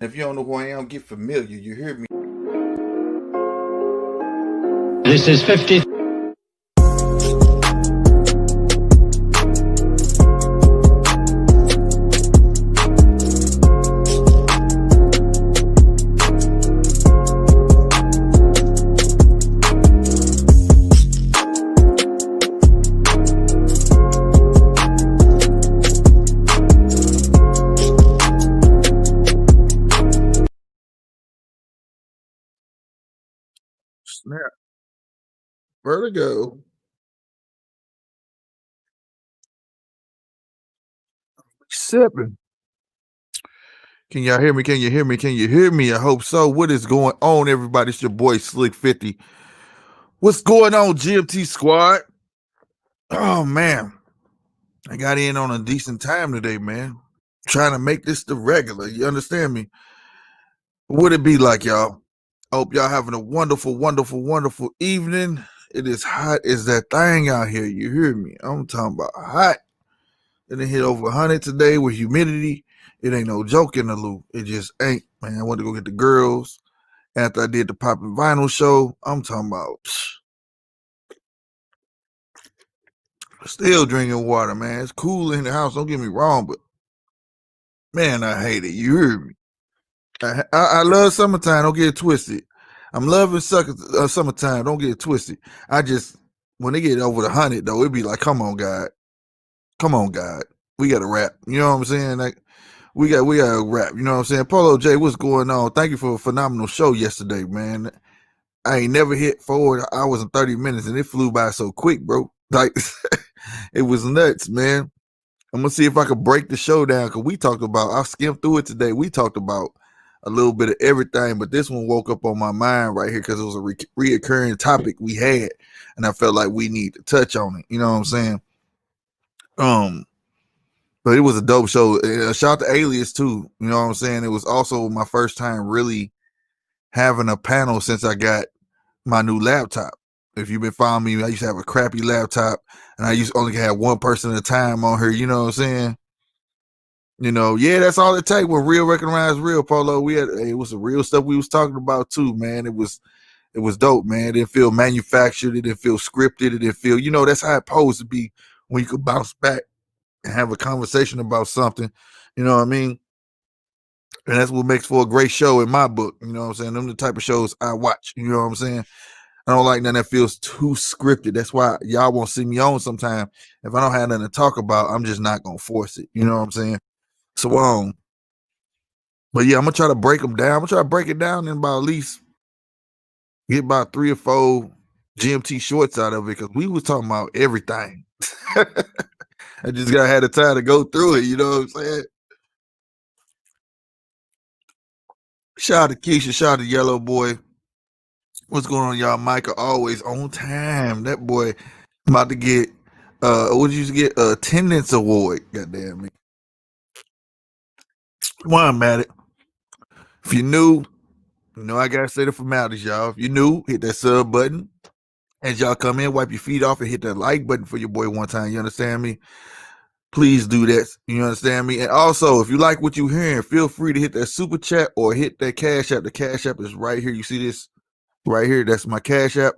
If you don't know who I am, get familiar. You hear me? This is 50. Snap. Vertigo. Seven. Can y'all hear me? Can you hear me? Can you hear me? I hope so. What is going on, everybody? It's your boy Slick 50. What's going on, GMT squad? Oh man. I got in on a decent time today, man. Trying to make this the regular. You understand me? What it be like, y'all? I hope y'all having a wonderful, wonderful, wonderful evening. It is hot as that thing out here. You hear me? I'm talking about hot. It hit over 100 today with humidity. It ain't no joke in the loop. It just ain't, man. I went to go get the girls after I did the Poppin' Vinyl show. I'm talking about still drinking water, man. It's cool in the house. Don't get me wrong, but man, I hate it. You hear me? I love summertime. Don't get it twisted. I'm loving summertime. Don't get it twisted. I just, when they get over the 100, though, it be like, come on, God. Come on, God. We got to rap. You know what I'm saying? Like, we got to rap. You know what I'm saying? Polo J, what's going on? Thank you for a phenomenal show yesterday, man. I ain't never hit 4 hours and 30 minutes, and it flew by so quick, bro. Like, it was nuts, man. I'm going to see if I could break the show down, because we talked about, I skimmed through it today. We talked about a little bit of everything, but this one woke up on my mind right here because it was a reoccurring topic we had, and I felt like we need to touch on it. You know what I'm saying? But it was a dope show. Shout out to Alias too. You know what I'm saying? It was also my first time really having a panel since I got my new laptop. If you've been following me, I used to have a crappy laptop, and I used to only have one person at a time on here. You know what I'm saying? You know, yeah, that's all it takes when real recognize real. Polo, it was the real stuff we was talking about too, man. It was dope, man. It didn't feel manufactured. It didn't feel scripted. It didn't feel, that's how it's supposed to be when you could bounce back and have a conversation about something. You know what I mean? And that's what makes for a great show in my book. You know what I'm saying? Them the type of shows I watch. You know what I'm saying? I don't like nothing that feels too scripted. That's why y'all won't see me on sometime. If I don't have nothing to talk about, I'm just not gonna force it. You know what I'm saying? So but yeah, I'm gonna try to break them down. I'm gonna try to break it down in about at least get about 3 or 4 GMT shorts out of it, because we was talking about everything. I just gotta have the time to go through it. You know what I'm saying? Shout out to Keisha, shout out to Yellow Boy. What's going on, y'all? Micah always on time. That boy about to get what did you get? Attendance award. Goddamn me. Why I'm at it. If you're new, I gotta say the formalities, y'all. If you're new, hit that sub button. As y'all come in, wipe your feet off and hit that like button for your boy one time. You understand me? Please do that. You understand me? And also, if you like what you're hearing, feel free to hit that super chat or hit that Cash App. The Cash App is right here. You see this right here? That's my Cash App.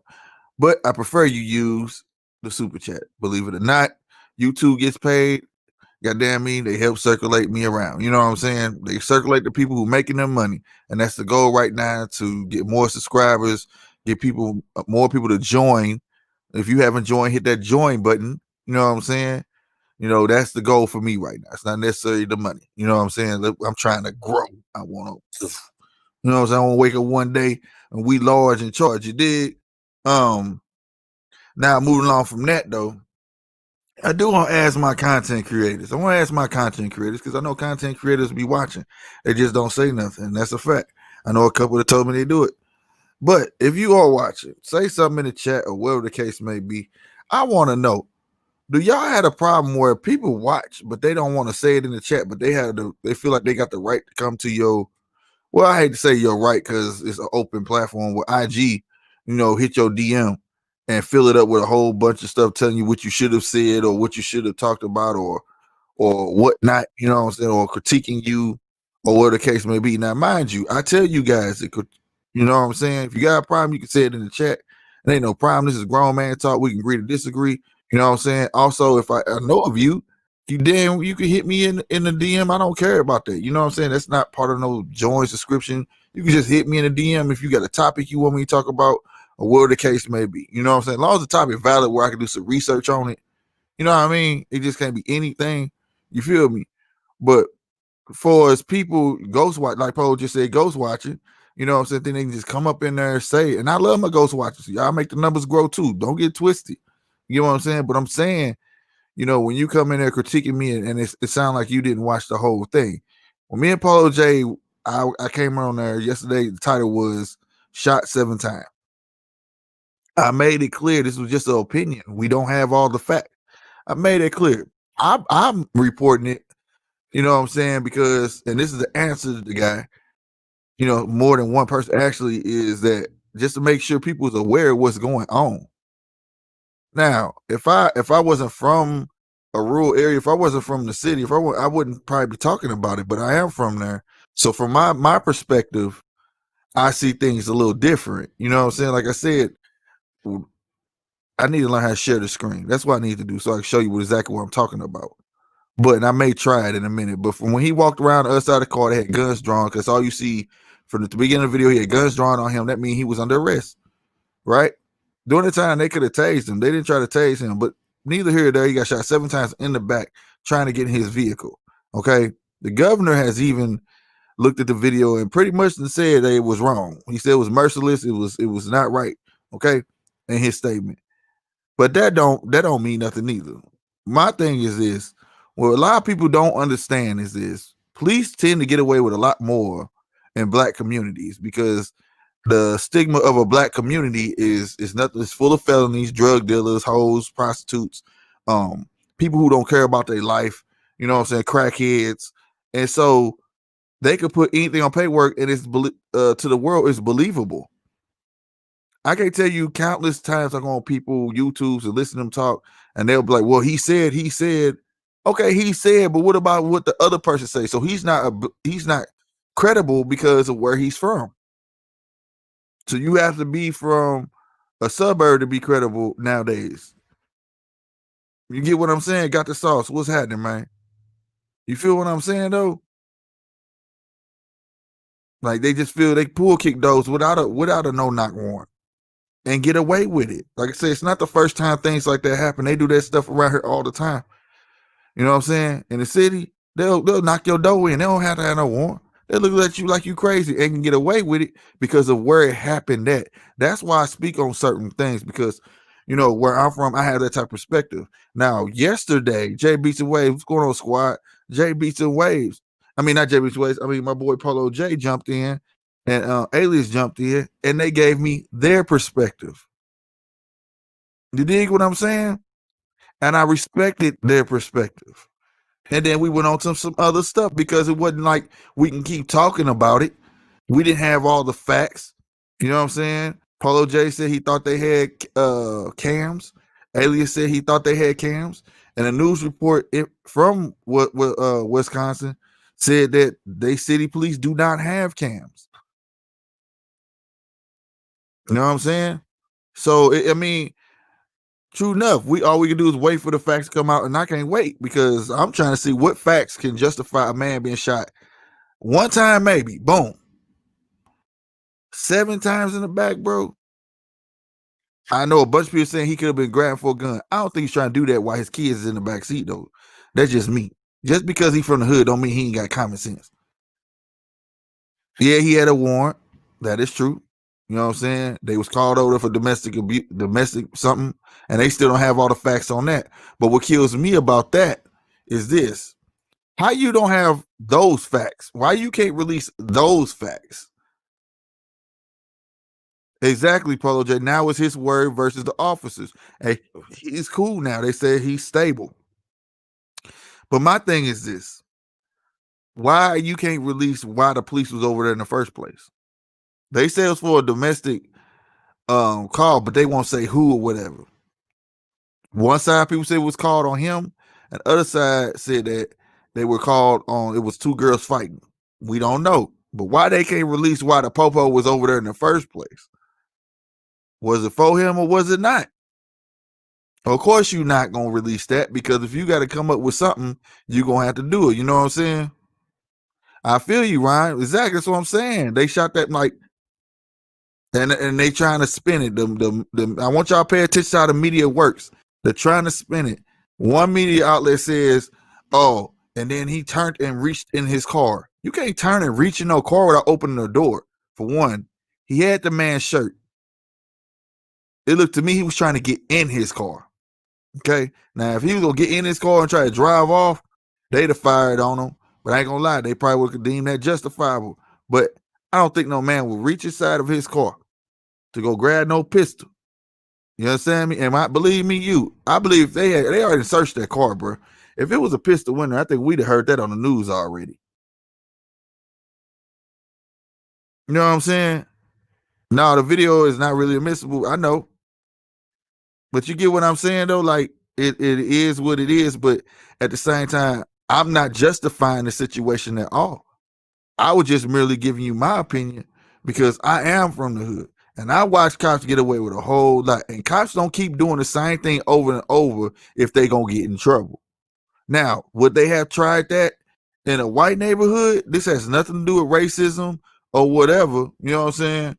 But I prefer you use the super chat. Believe it or not, YouTube gets paid. Goddamn me, they help circulate me around. You know what I'm saying? They circulate the people who making their money, and that's the goal right now, to get more subscribers, get more people to join. If you haven't joined, hit that join button. You know what I'm saying? That's the goal for me right now. It's not necessarily the money. You know what I'm saying? I'm trying to grow. I want to, you know what I'm saying? I want to wake up one day and we large in charge. You dig? Now moving on from that though, I do want to ask my content creators. I want to ask my content creators, because I know content creators be watching. They just don't say nothing. That's a fact. I know a couple that told me they do it. But if you are watching, say something in the chat or whatever the case may be. I want to know, do y'all have a problem where people watch, but they don't want to say it in the chat, but they feel like they got the right to come to your, well, I hate to say your right, because it's an open platform with IG, hit your DM and fill it up with a whole bunch of stuff telling you what you should have said or what you should have talked about or whatnot, you know what I'm saying, or critiquing you or whatever the case may be. Now, mind you, I tell you guys, it could, you know what I'm saying? If you got a problem, you can say it in the chat. It ain't no problem. This is grown man talk. We can agree to disagree. You know what I'm saying? Also, if I know of you, you can hit me in the DM. I don't care about that. You know what I'm saying? That's not part of no join subscription. You can just hit me in the DM if you got a topic you want me to talk about, or whatever the case may be. You know what I'm saying? As long as the topic is valid where I can do some research on it. You know what I mean? It just can't be anything. You feel me? But for as people ghost watch, like Poe just said, ghost watching, you know what I'm saying? Then they can just come up in there and say it. And I love my ghost watchers. Y'all make the numbers grow too. Don't get twisted. You know what I'm saying? But I'm saying, you know, when you come in there critiquing me and it sounds like you didn't watch the whole thing. When me and Paulo J, I came on there yesterday. The title was Shot 7 Times. I made it clear this was just an opinion. We don't have all the facts. I made it clear. I'm reporting it, you know what I'm saying? Because, and this is the answer to the guy, you know, more than one person actually, is that just to make sure people is aware of what's going on. Now, if I wasn't from a rural area, if I wasn't from the city, I wouldn't probably be talking about it, but I am from there. So from my perspective, I see things a little different. You know what I'm saying? Like I said, I need to learn how to share the screen. That's what I need to do so I can show you exactly what I'm talking about. But and I may try it in a minute. But from when he walked around the other side of the car, they had guns drawn, because all you see from the beginning of the video, he had guns drawn on him. That means he was under arrest, right? During the time they could have tased him. They didn't try to tase him, but neither here or there. He got shot 7 times in the back trying to get in his vehicle. Okay. The governor has even looked at the video and pretty much said that it was wrong. He said it was merciless. It was not right. Okay. In his statement. But that don't mean nothing either. My thing is this: what a lot of people don't understand is this: police tend to get away with a lot more in black communities because the stigma of a black community is nothing. It's full of felonies, drug dealers, hoes, prostitutes, people who don't care about their life. You know what I'm saying? Crackheads, and so they could put anything on paperwork, and it's to the world it's believable. I can tell you countless times I go on people YouTubes and listen to them talk, and they'll be like, "Well, he said, okay, he said, but what about what the other person say?" So he's not credible because of where he's from. So you have to be from a suburb to be credible nowadays. You get what I'm saying? Got the sauce. What's happening, man? You feel what I'm saying though? Like they just feel they pull kick those without a no knock warrant and get away with it. Like I said, it's not the first time things like that happen. They do that stuff around here all the time. You know what I'm saying? In the city, they'll knock your door in. They don't have to have no warrant. They look at you like you crazy and can get away with it because of where it happened at. That's why I speak on certain things, because you know where I'm from, I have that type of perspective. Now, yesterday, Jay Beats and Waves, what's going on, squad? Jay Beats and Waves. I mean, not Jay Beats and Waves. I mean, my boy Polo J jumped in and Alias jumped in, and they gave me their perspective. You dig what I'm saying? And I respected their perspective. And then we went on to some other stuff because it wasn't like we can keep talking about it. We didn't have all the facts. You know what I'm saying? Polo J said he thought they had cams. Alias said he thought they had cams. And a news report from Wisconsin said that they city police do not have cams. You know what I'm saying? So, I mean, true enough, all we can do is wait for the facts to come out, and I can't wait because I'm trying to see what facts can justify a man being shot one time, maybe. Boom. 7 times in the back, bro. I know a bunch of people saying he could have been grabbed for a gun. I don't think he's trying to do that while his kids is in the back seat, though. That's just me. Just because he's from the hood don't mean he ain't got common sense. Yeah, he had a warrant. That is true. You know what I'm saying? They was called over for domestic abuse, domestic something, and they still don't have all the facts on that. But what kills me about that is this: how you don't have those facts? Why you can't release those facts? Exactly, Polo J. Now it's his word versus the officers. Hey, he's cool now. They say he's stable. But my thing is this: why you can't release why the police was over there in the first place? They say it was for a domestic call, but they won't say who or whatever. One side people say it was called on him, and the other side said that they were called on, it was 2 girls fighting. We don't know. But why they can't release why the popo was over there in the first place? Was it for him or was it not? Of course you're not going to release that, because if you got to come up with something, you're going to have to do it. You know what I'm saying? I feel you, Ryan. Exactly. That's what I'm saying. They shot that like, and they trying to spin it. I want y'all to pay attention to how the media works. They're trying to spin it. One media outlet says, oh, and then he turned and reached in his car. You can't turn and reach in no car without opening the door. For one, he had the man's shirt. It looked to me he was trying to get in his car. Okay. Now, if he was going to get in his car and try to drive off, they'd have fired on him. But I ain't going to lie, they probably would have deemed that justifiable. But I don't think no man will reach inside of his car to go grab no pistol. You understand me? And believe me, I believe they already searched that car, bro. If it was a pistol in there, I think we'd have heard that on the news already. You know what I'm saying? No, the video is not really admissible. I know. But you get what I'm saying, though? Like, it is what it is. But at the same time, I'm not justifying the situation at all. I was just merely giving you my opinion because I am from the hood. And I watch cops get away with a whole lot. And cops don't keep doing the same thing over and over if they going to get in trouble. Now, would they have tried that in a white neighborhood? This has nothing to do with racism or whatever. You know what I'm saying?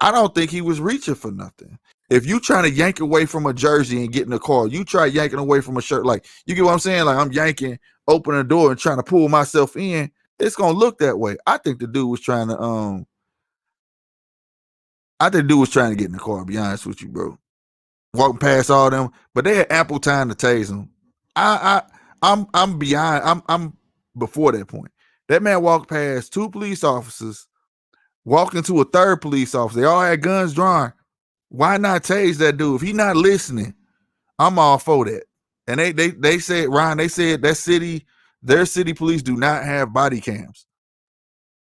I don't think he was reaching for nothing. If you trying to yank away from a jersey and get in the car, you try yanking away from a shirt. Like, you get what I'm saying? Like, I'm yanking, opening the door and trying to pull myself in. It's going to look that way. I think the dude was trying to, get in the car, to be honest with you, bro. Walking past all them, but they had ample time to tase him. I'm beyond, I'm before that point. That man walked past 2 police officers, walked into a 3rd police officer. They all had guns drawn. Why not tase that dude? If he not listening, I'm all for that. And they said, Ryan, they said their city police do not have body cams.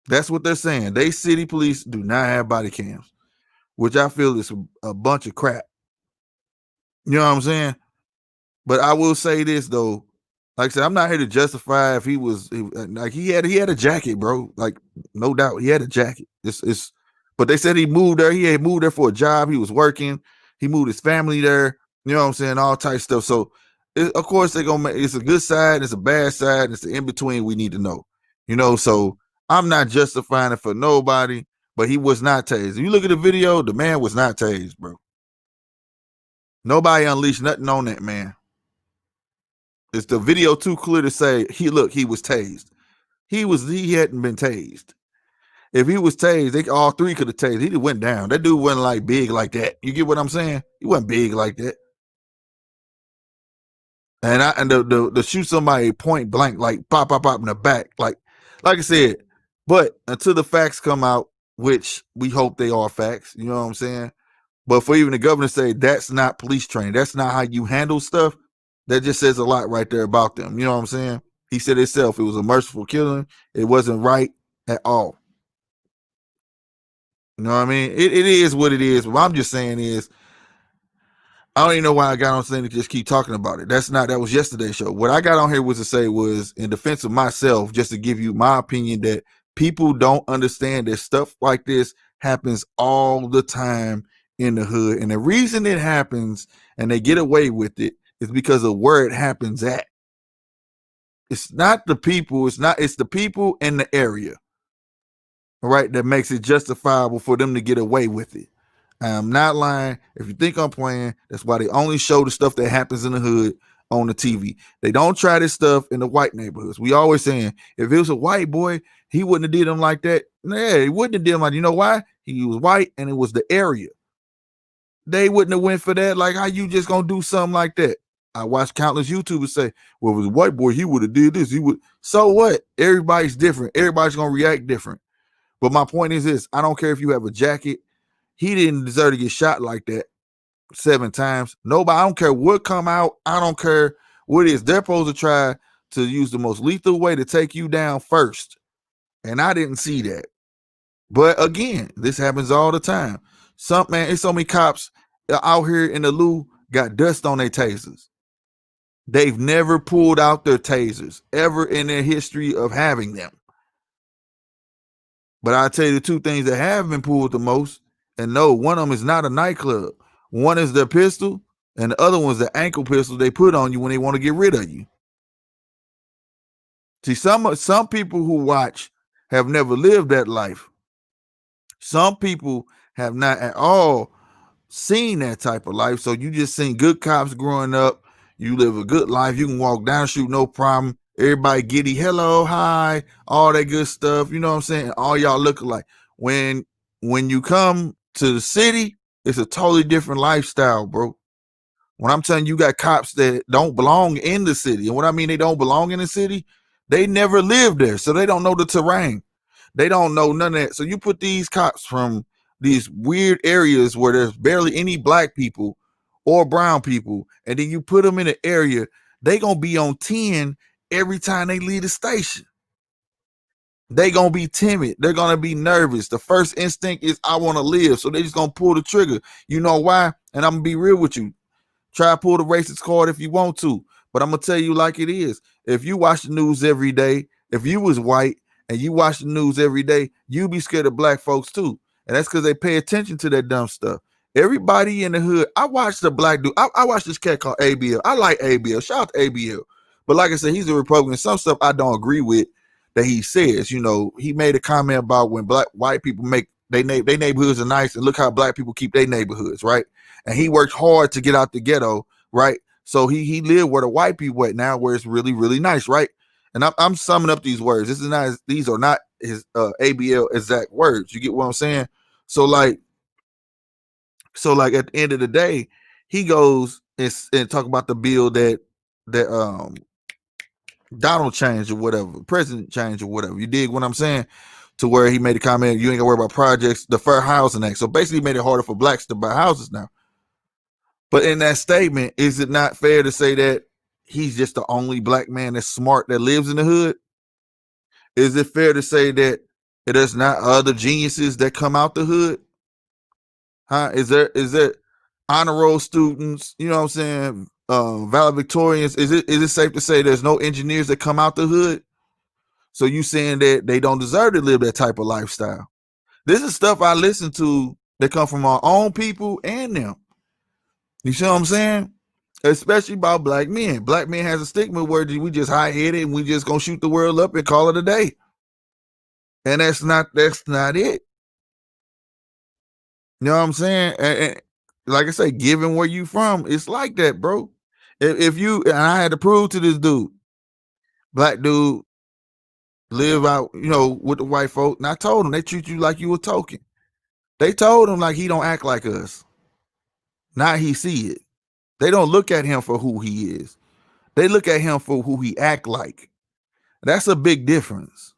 That's what they're saying. They city police do not have body cams, which I feel is a bunch of crap. You know what I'm saying? But I will say this though, like I said, I'm not here to justify if he had a jacket, bro. Like, no doubt, he had a jacket. But they said he moved there. He had moved there for a job. He was working. He moved his family there. You know what I'm saying? All type of stuff. So, of course, they're gonna make it's a good side, it's a bad side, it's the in between. We need to know. You know, so I'm not justifying it for nobody, but he was not tased. If you look at the video, the man was not tased, bro. Nobody unleashed nothing on that man. Is the video too clear to say he was tased? He hadn't been tased. If he was tased, all 3 could have tased. He'd have went down. That dude wasn't like big like that. You get what I'm saying? He wasn't big like that. And the shoot somebody point blank, like pop in the back, like I said. But until the facts come out, which we hope they are facts, you know what I'm saying? But for even the governor to say that's not police training, that's not how you handle stuff, that just says a lot right there about them. You know what I'm saying? He said himself, it was a merciful killing. It wasn't right at all. You know what I mean? It is what it is. What I'm just saying is, I don't even know why I got on saying to just keep talking about it. That was yesterday's show. What I got on here was to say was in defense of myself, just to give you my opinion that people don't understand that stuff like this happens all the time in the hood. And the reason it happens and they get away with it is because of where it happens at. It's not the people, it's the people in the area, right, that makes it justifiable for them to get away with it. I'm not lying. If you think I'm playing, that's why they only show the stuff that happens in the hood on the TV. They don't try this stuff in the white neighborhoods. We always saying, if it was a white boy, he wouldn't have did them like that. Yeah, he wouldn't have did them like, you know why? He was white and it was the area. They wouldn't have went for that. Like, how you just gonna do something like that? I watched countless YouTubers say, well, if it was a white boy, he would have did this. He would. So what? Everybody's different. Everybody's gonna react different. But my point is this: I don't care if you have a jacket. He didn't deserve to get shot like that 7 times. Nobody, I don't care what come out. I don't care what it is. They're supposed to try to use the most lethal way to take you down first. And I didn't see that. But again, this happens all the time. It's so many cops out here in the Lou got dust on their tasers. They've never pulled out their tasers ever in their history of having them. But I'll tell you the two things that have been pulled the most, and no, one of them is not a nightclub. One is the pistol, and the other one's the ankle pistol they put on you when they want to get rid of you. See, some people who watch have never lived that life. Some people have not at all seen that type of life. So you just seen good cops growing up. You live a good life. You can walk down the street, no problem. Everybody giddy, hello, hi, all that good stuff. You know what I'm saying? All y'all look alike. When you come to the city, it's a totally different lifestyle, bro. When I'm telling you, got cops that don't belong in the city. And what I mean, they don't belong in the city, they never lived there. So they don't know the terrain. They don't know none of that. So you put these cops from these weird areas where there's barely any black people or brown people, and then you put them in an area, they gonna be on 10 every time they leave the station. They gonna be timid. They're gonna be nervous. The first instinct is I want to live. So they just gonna pull the trigger. You know why? And I'm gonna be real with you. Try to pull the racist card if you want to, but I'm gonna tell you like it is. If you watch the news every day, if you was white and you watch the news every day, you be scared of black folks too. And that's because they pay attention to that dumb stuff. Everybody in the hood, I watched the black dude. I watched this cat called ABL. I like ABL. Shout out to ABL. But like I said, he's a Republican. Some stuff I don't agree with that he says. You know, he made a comment about when white people make they neighborhoods are nice, and look how black people keep their neighborhoods, right? And he worked hard to get out the ghetto, right? So he lived where the white people at now, where it's really, really nice, right? And I'm summing up these words. These are not his ABL exact words. You get what I'm saying? So like at the end of the day, he goes and talk about the bill that Donald changed or whatever, president changed or whatever. You dig what I'm saying? To where he made a comment, you ain't gonna worry about projects, the Fair Housing Act. So basically, he made it harder for blacks to buy houses now. But in that statement, is it not fair to say that he's just the only black man that's smart that lives in the hood? Is it fair to say that there's not other geniuses that come out the hood? Huh? Is there honor roll students? You know what I'm saying? Valedictorians. Is it safe to say there's no engineers that come out the hood? So you saying that they don't deserve to live that type of lifestyle? This is stuff I listen to that come from our own people and them. You see what I'm saying? Especially about black men. Black men has a stigma where we just high-headed and we just gonna shoot the world up and call it a day. And that's not it. You know what I'm saying? And like I say, given where you from, it's like that, bro. If you, and I had to prove to this dude, black dude, live out, you know, with the white folk. And I told him they treat you like you a token. They told him like he don't act like us. Now he see it. They don't look at him for who he is. They look at him for who he act like. That's a big difference.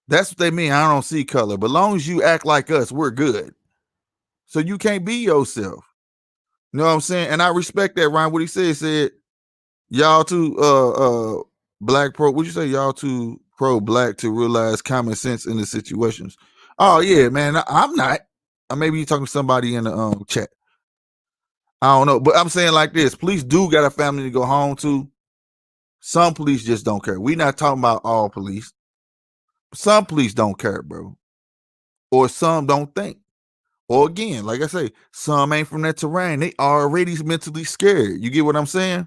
That's what they mean. I don't see color. But long as you act like us, we're good. So you can't be yourself. You know what I'm saying? And I respect that, Ryan. What he said, y'all too black pro. Would you say y'all too pro black to realize common sense in the situations? Oh yeah, man. I'm not. Maybe you talking to somebody in the chat. I don't know, but I'm saying like this: police do got a family to go home to. Some police just don't care. We're not talking about all police. Some police don't care, bro, or some don't think. Or again, like I say, some ain't from that terrain. They already mentally scared. You get what I'm saying?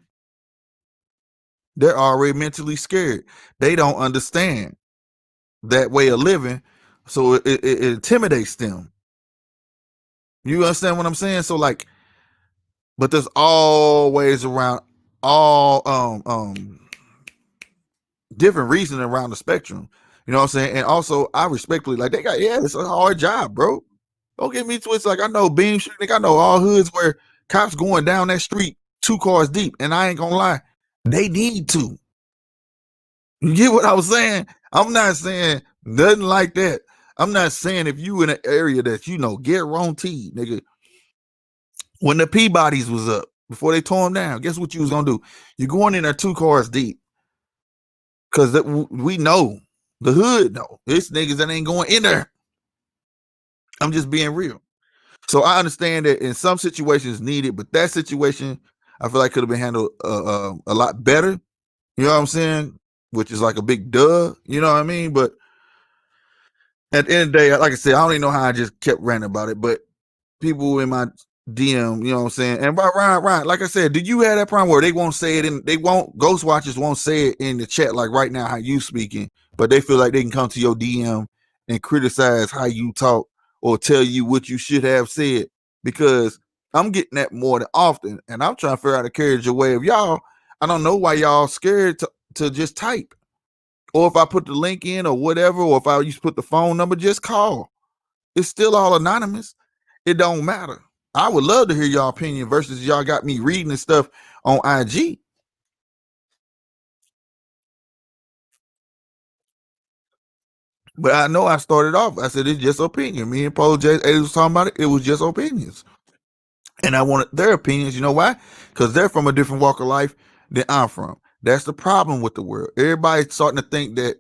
They're already mentally scared. They don't understand that way of living, so it intimidates them. You understand what I'm saying? So like, but there's always around all different reasons around the spectrum. You know what I'm saying? And also, I respectfully like it's a hard job, bro. Don't get me twisted. Like I know Beam Street, I know all hoods where cops going down that street 2 cars deep, and I ain't gonna lie, they need to. You get what I was saying? I'm not saying nothing like that. I'm not saying if you in an area that you know guarantee, nigga. When the Peabodys was up before they tore them down, guess what you was gonna do? You're going in there 2 cars deep, because we know the hood know it's niggas that ain't going in there. I'm just being real. So I understand that in some situations needed, but that situation I feel like could have been handled a lot better. You know what I'm saying? Which is like a big duh. You know what I mean? But at the end of the day, like I said, I don't even know how I just kept ranting about it, but people in my DM, you know what I'm saying? And by Ryan, like I said, do you have that problem where they won't say it they won't, Ghost Watchers won't say it in the chat like right now how you speaking, but they feel like they can come to your DM and criticize how you talk or tell you what you should have said? Because I'm getting that more than often, and I'm trying to figure out the carriage away of y'all. I don't know why y'all scared to just type. Or if I put the link in or whatever, or if I used to put the phone number, just call. It's still all anonymous. It don't matter. I would love to hear y'all opinion versus y'all got me reading this stuff on IG. But I know I started off. I said it's just opinion. Me and Paul J. was talking about it. It was just opinions. And I wanted their opinions. You know why? Because they're from a different walk of life than I'm from. That's the problem with the world. Everybody's starting to think that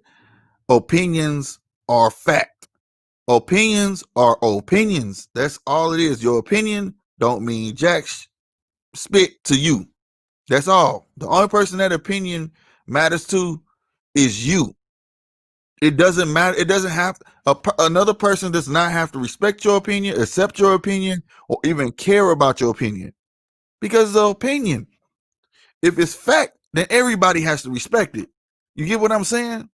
opinions are fact. Opinions are opinions. That's all it is. Your opinion don't mean jack spit to you. That's all. The only person that opinion matters to is you. It doesn't matter. It doesn't have another person does not have to respect your opinion, accept your opinion, or even care about your opinion because the opinion. If it's fact, then everybody has to respect it. You get what I'm saying?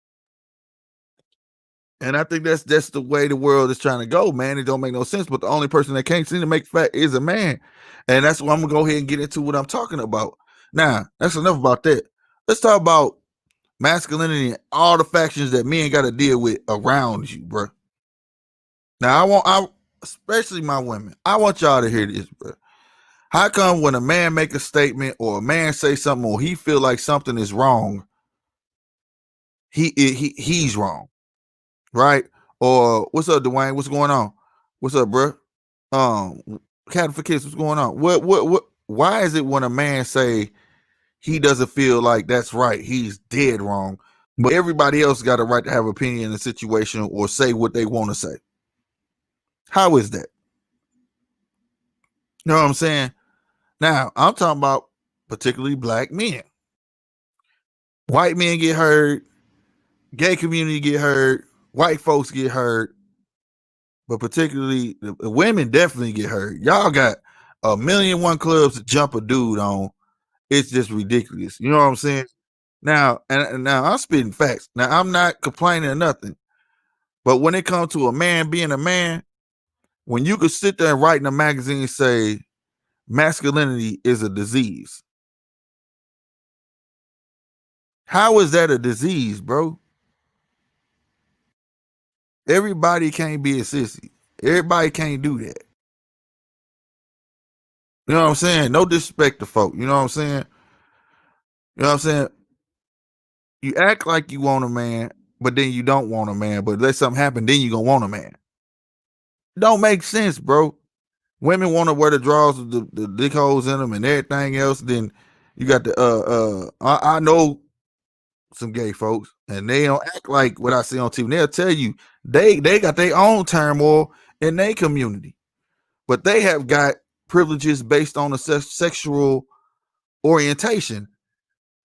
And I think that's the way the world is trying to go, man. It don't make no sense. But the only person that can't seem to make fact is a man. And that's why I'm gonna go ahead and get into what I'm talking about. Now, that's enough about that. Let's talk about masculinity and all the factions that men got to deal with around you, bro. Now, especially my women, I want y'all to hear this, bro. How come when a man make a statement or a man say something or he feel like something is wrong, he's wrong, right? Or what's up, Dwayne? What's going on? What's up, bro? Cat for Kids, what's going on? What? Why is it when a man say he doesn't feel like that's right, he's dead wrong, but everybody else got a right to have opinion in the situation or say what they want to say? How is that? You know what I'm saying? Now, I'm talking about particularly black men. White men get hurt, gay community get hurt, white folks get hurt, but particularly the women definitely get hurt. Y'all got 1,000,001 clubs to jump a dude on. It's just ridiculous. You know what I'm saying? Now, and now I'm spitting facts. Now, I'm not complaining or nothing. But when it comes to a man being a man, when you could sit there and write in a magazine and say masculinity is a disease, how is that a disease, bro? Everybody can't be a sissy. Everybody can't do that. You know what I'm saying? No disrespect to folk. You know what I'm saying? You know what I'm saying? You act like you want a man, but then you don't want a man. But let something happen, then you gonna want a man. Don't make sense, bro. Women want to wear the drawers with the dick holes in them and everything else. Then you got the I know some gay folks, and they don't act like what I see on TV. They'll tell you they got their own turmoil in their community, but they have got privileges based on a sexual orientation.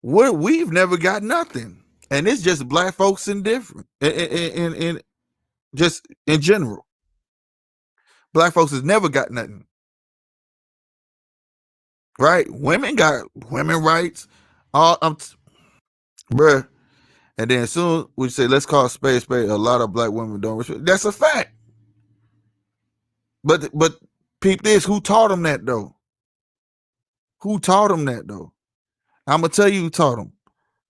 We've never got nothing, and it's just black folks indifferent. In just in general, black folks has never got nothing. Right? Women got women rights. All bruh. And then as soon we say let's call spade spade, a lot of black women don't respect. That's a fact. But peep this, who taught them that though? Who taught them that though? I'm gonna tell you who taught them.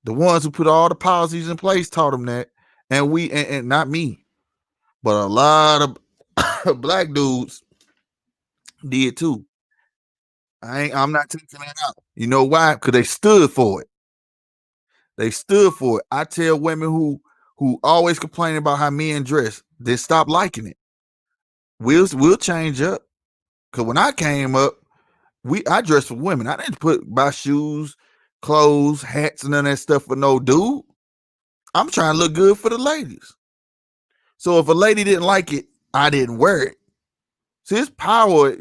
The ones who put all the policies in place taught them that, and and not me, but a lot of black dudes did too. I'm not taking that out. You know why? Because they stood for it. They stood for it. I tell women who always complain about how men dress, they stop liking it. We'll change up. Cause when I came up, I dressed for women. I didn't buy shoes, clothes, hats, and none of that stuff for no dude. I'm trying to look good for the ladies. So if a lady didn't like it, I didn't wear it. See, it's power.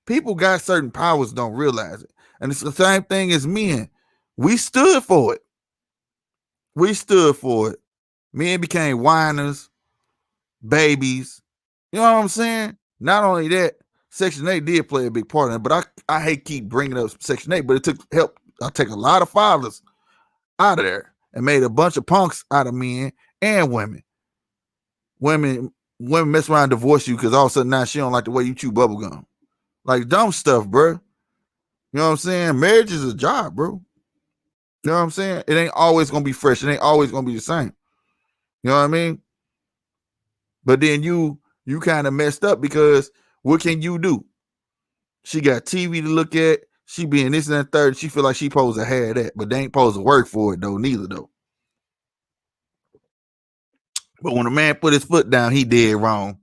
People got certain powers, don't realize it. And it's the same thing as men. We stood for it. We stood for it. Men became whiners. babies. You know what I'm saying? Not only that, Section 8 did play a big part in it, but I hate keep bringing up Section 8, but it took help. I take a lot of fathers out of there and made a bunch of punks out of men and women. Women mess around and divorce you because all of a sudden now she don't like the way you chew bubble gum. Like dumb stuff, bro. You know what I'm saying? Marriage is a job, bro. You know what I'm saying? It ain't always gonna be fresh. It ain't always gonna be the same. You know what I mean? But then you kind of messed up because what can you do? She got TV to look at. She being this and that third. She feel like she supposed to have that, but they ain't supposed to work for it though, neither though. But when a man put his foot down, he did wrong.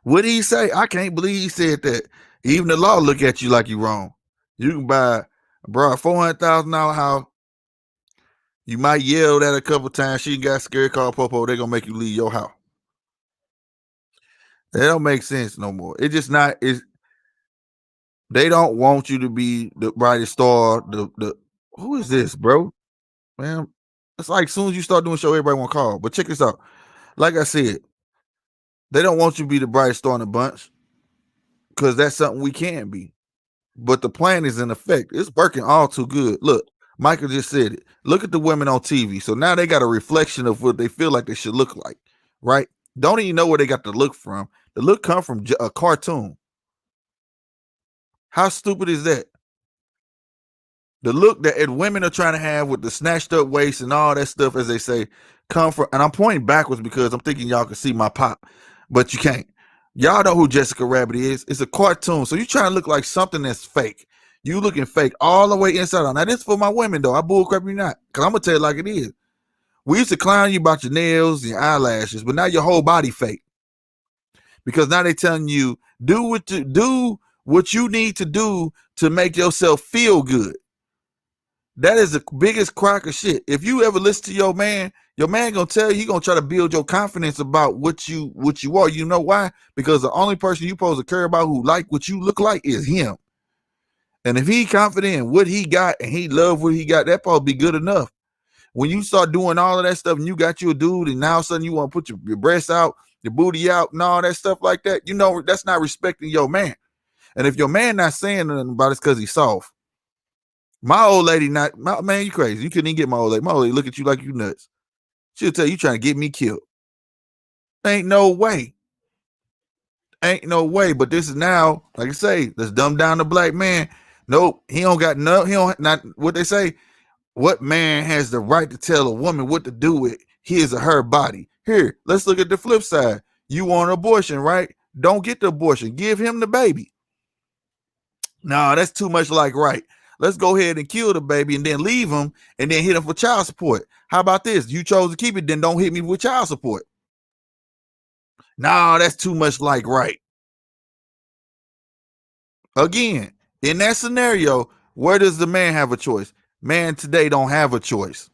What did he say? I can't believe he said that. Even the law look at you like you wrong. You can buy, bro, a $400,000 house. You might yell that a couple times. She got scared, called Popo. They're gonna make you leave your house. That don't make sense no more. It just not is. They don't want you to be the brightest star. The who is this, bro? Man, it's like as soon as you start doing show, everybody want to call. But check this out. Like I said, they don't want you to be the brightest star in the bunch because that's something we can be. But the plan is in effect. It's working all too good. Look, Michael just said it. Look at the women on TV. So now they got a reflection of what they feel like they should look like, right? Don't even know where they got the look from. The look come from a cartoon. How stupid is that? The look that women are trying to have with the snatched up waist and all that stuff, as they say, come from. And I'm pointing backwards because I'm thinking y'all can see my pop, but you can't. Y'all know who Jessica Rabbit is. It's a cartoon. So you trying to look like something that's fake. You looking fake all the way inside out. Now, this is for my women, though. I bullcrap you not. Because I'm going to tell you like it is. We used to clown you about your nails and your eyelashes, but now your whole body fake. Because now they telling you, do what you need to do to make yourself feel good. That is the biggest crock of shit. If you ever listen to your man gonna tell you, he gonna try to build your confidence about what you are. You know why? Because the only person you supposed to care about who like what you look like is him. And if he confident in what he got and he love what he got, that probably be good enough. When you start doing all of that stuff and you got you a dude and now all of a sudden you want to put your breasts out, your booty out and all that stuff like that, you know, that's not respecting your man. And if your man not saying nothing about it, it's because he's soft. My old lady, man, you crazy. You couldn't even get my old lady. My old lady look at you like you nuts. She'll tell you trying to get me killed. Ain't no way. Ain't no way. But this is now, like I say, let's dumb down the black man. Nope. He don't got no, he don't not what they say. What man has the right to tell a woman what to do with his or her body? Here, let's look at the flip side. You want an abortion, right? Don't get the abortion. Give him the baby. No, that's too much like right. Let's go ahead and kill the baby and then leave him and then hit him for child support. How about this? You chose to keep it, then don't hit me with child support. No, that's too much like right. Again, in that scenario, where does the man have a choice? Man today don't have a choice.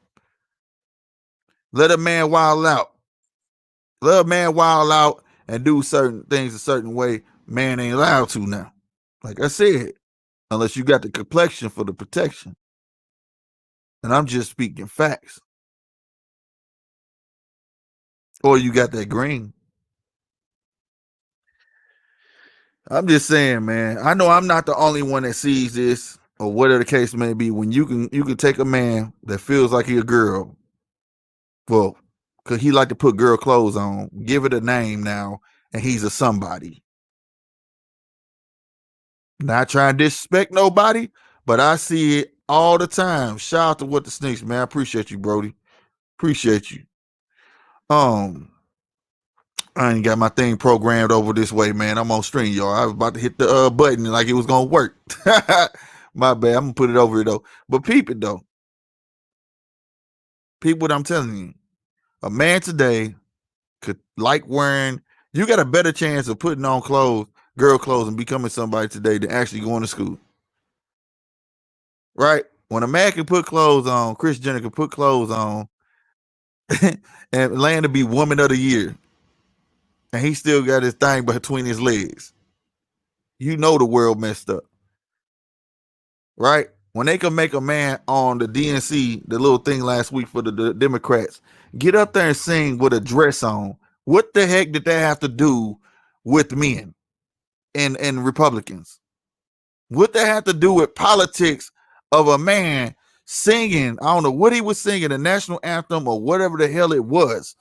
Let a man wild out. Let a man wild out and do certain things a certain way. Man ain't allowed to now. Like I said, unless you got the complexion for the protection. And I'm just speaking facts. Or you got that green. I'm just saying, man. I know I'm not the only one that sees this, or whatever the case may be. When you can take a man that feels like he a girl, well, because he like to put girl clothes on, give it a name now, and he's a somebody. Not trying to disrespect nobody, but I see it all the time. Shout out to What the Sneaks, man. I appreciate you, Brody. Appreciate you. I ain't got my thing programmed over this way, man. I'm on stream, y'all. I was about to hit the button like it was gonna work. My bad. I'm gonna put it over here though. But peep it though. Peep what I'm telling you. A man today could like wearing. You got a better chance of putting on clothes, girl clothes, and becoming somebody today than actually going to school. Right? When a man can put clothes on, Kris Jenner can put clothes on, and land to be Woman of the Year, and he still got his thing between his legs. You know the world messed up. Right? When they can make a man on the DNC, the little thing last week for the Democrats, get up there and sing with a dress on, What the heck did that have to do with men and Republicans? What that have to do with politics of a man singing? I don't know what he was singing, the national anthem or whatever the hell it was,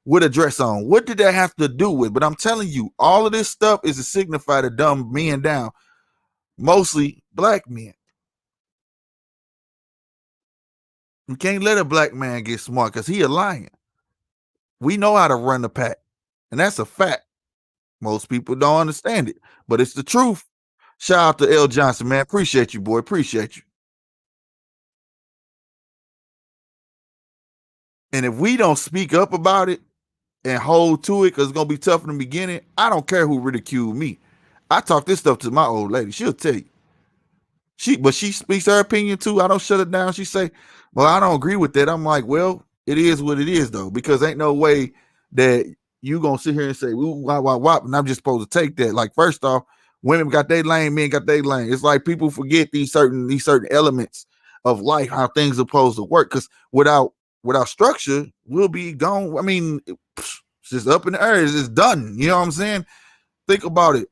with a dress on. What did that have to do with? But I'm telling you, all of this stuff is to signify to dumb men down, mostly black men. You can't let a black man get smart because he a lion. We know how to run the pack, and that's a fact. Most people don't understand it, but it's the truth. Shout out to L. Johnson, man. Appreciate you, boy. Appreciate you. And if we don't speak up about it and hold to it, because it's gonna be tough in the beginning, I don't care who ridiculed me. I talk this stuff to my old lady. She'll tell you. But she speaks her opinion too. I don't shut it down. She say, well, I don't agree with that. I'm like, well, it is what it is, though, because ain't no way that you gonna sit here and say, ooh, wah, wah, wah, and I'm just supposed to take that. Like, first off, women got their lane, men got their lane. It's like people forget these certain elements of life, how things are supposed to work. Because without structure, we'll be gone. I mean, it's just up in the air. It's just done. You know what I'm saying? Think about it.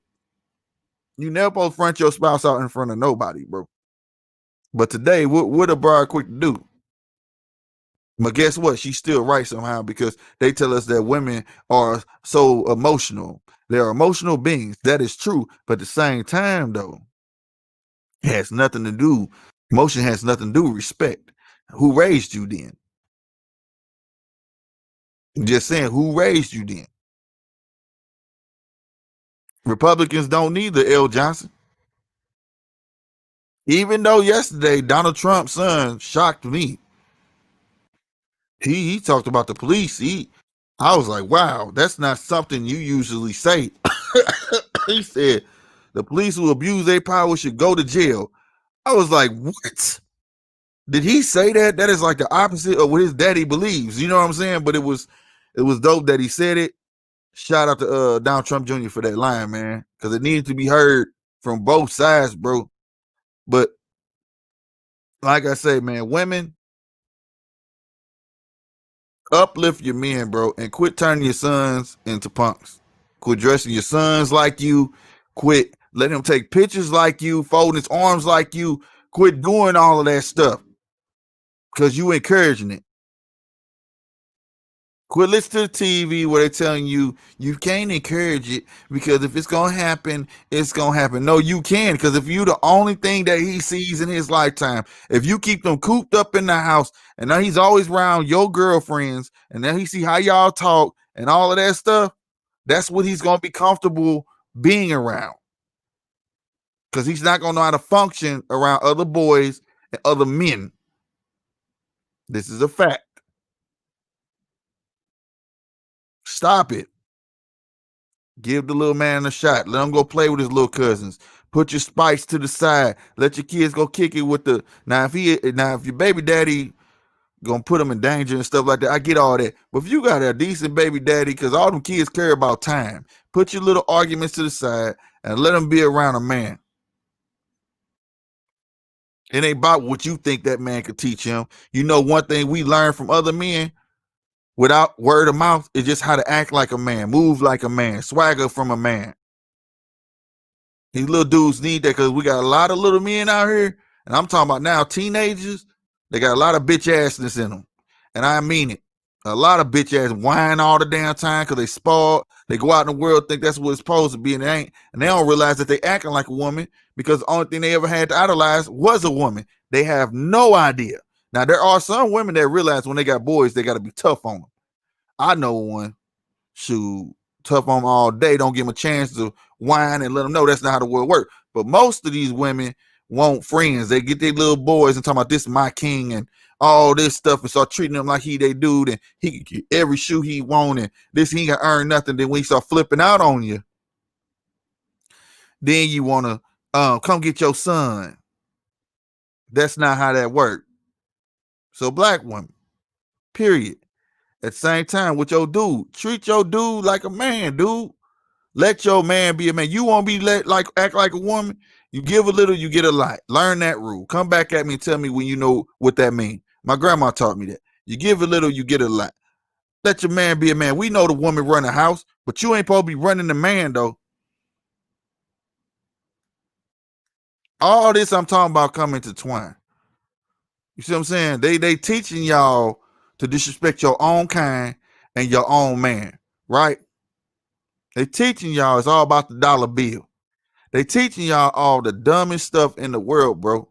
You never supposed to front your spouse out in front of nobody, bro. But today, what a bride quick to do. But guess what? She's still right somehow, because they tell us that women are so emotional. They're emotional beings. That is true. But at the same time, though, it has nothing to do. Emotion has nothing to do with respect. Who raised you then? Just saying, who raised you then? Republicans don't need the L. Johnson. Even though yesterday Donald Trump's son shocked me. He talked about the police. I was like, wow, that's not something you usually say. He said the police who abuse their power should go to jail. I was like, what? Did he say that? That is like the opposite of what his daddy believes. You know what I'm saying? But it was dope that he said it. Shout out to Donald Trump Jr. for that line, man, because it needed to be heard from both sides, bro. But like I say, man, women, uplift your men, bro, and quit turning your sons into punks. Quit dressing your sons like you. Quit letting him take pictures like you, folding his arms like you. Quit doing all of that stuff, because you encouraging it. Quit listening to TV where they're telling you you can't encourage it, because if it's gonna happen, it's gonna happen. No, you can, because if you the only thing that he sees in his lifetime, if you keep them cooped up in the house, and now he's always around your girlfriends, and then he see how y'all talk and all of that stuff, that's what he's gonna be comfortable being around. Because he's not gonna know how to function around other boys and other men. This is a fact. Stop it. Give the little man a shot. Let him go play with his little cousins. Put your spice to the side. Let your kids go kick it with the if your baby daddy gonna put him in danger and stuff like that, I get all that. But if you got a decent baby daddy, because all them kids care about time, put your little arguments to the side and let them be around a man. It ain't about what you think that man could teach him. You know, one thing we learn from other men without word of mouth is just how to act like a man, move like a man, swagger from a man. These little dudes need that, because we got a lot of little men out here, and I'm talking about now teenagers. They got a lot of bitch assness in them, and I mean it. A lot of bitch ass whine all the damn time because they spoiled. They go out in the world, think that's what it's supposed to be, and they ain't. And they don't realize that they acting like a woman, because the only thing they ever had to idolize was a woman. They have no idea. Now, there are some women that realize when they got boys, they got to be tough on them. I know one. Shoot, tough on them all day. Don't give them a chance to whine and let them know that's not how the world works. But most of these women want friends. They get their little boys and talking about, this is my king and all this stuff, and start treating them like he they dude, and he can get every shoe he want, and this he ain't gonna earn nothing. Then when he start flipping out on you, then you want to come get your son. That's not how that works. So black women, period. At the same time, with your dude, treat your dude like a man, dude. Let your man be a man. You won't be act like a woman. You give a little, you get a lot. Learn that rule. Come back at me and tell me when you know what that means. My grandma taught me that. You give a little, you get a lot. Let your man be a man. We know the woman run the house, but you ain't supposed to be running the man though. All this I'm talking about coming to twine. You see what I'm saying? They teaching y'all to disrespect your own kind and your own man, right? They teaching y'all it's all about the dollar bill. They teaching y'all all the dumbest stuff in the world, bro.